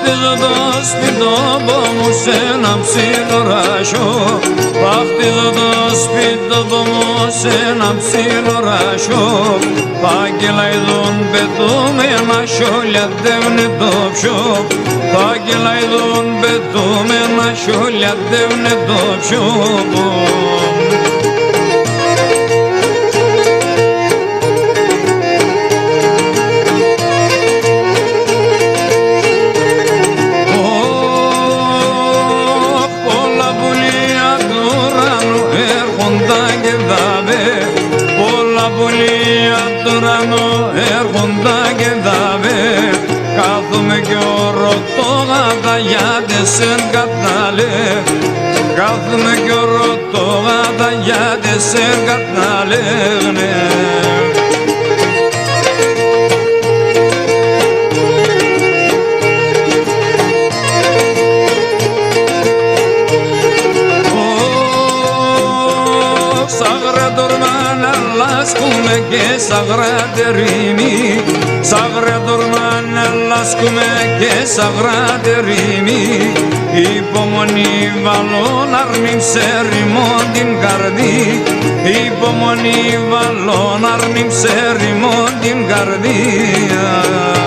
χτίζω το σπιτόπο μου σ' ένα ψιλοράσιο. Θα χτίζω το σπιτόπο μου σ' ένα ψιλοράσιο. Φάκελα ειδών πετούμενα σιόλια δεύνε το πιο. Φάκελα ειδών πετούμενα σιόλια δεύνε το πιο. Έρχοντα και δαβε, κάθομαι κι ρωτώγατα γιατί σε κατάλε. Κάθομαι κι ρωτώγατα γιατί σε κατάλεγνε. Λάσκουμε και σαγρατερίμι, σαγρατορμάνε λάσκουμε και σαγρατερίμι. Υπομονή βαλών αρνήμ σε ρημών την καρδί. Υπομονή βαλών αρνήμ σε ρημών την καρδία.